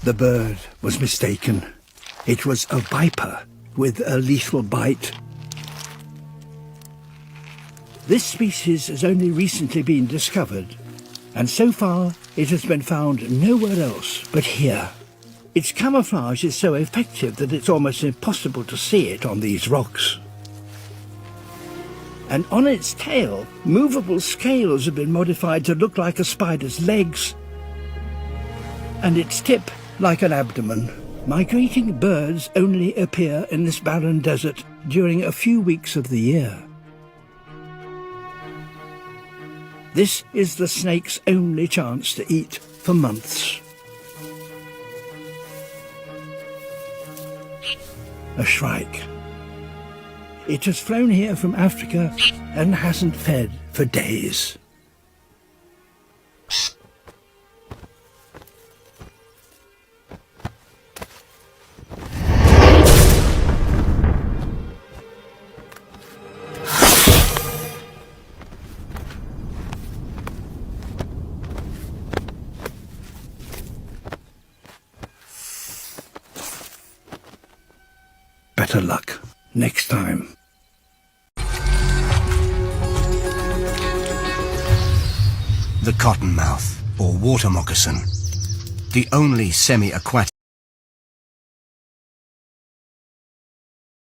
The bird was mistaken. It was a viper with a lethal bite. This species has only recently been discovered, and so far it has been found nowhere else but here. Its camouflage is so effective that it's almost impossible to see it on these rocks. And on its tail, movable scales have been modified to look like a spider's legs, and its tip like an abdomen. Migrating birds only appear in this barren desert during a few weeks of the year. This is the snake's only chance to eat for months. A shrike. It has flown here from Africa and hasn't fed for days. Better luck next time. The cottonmouth, or water moccasin, the only semi-aquatic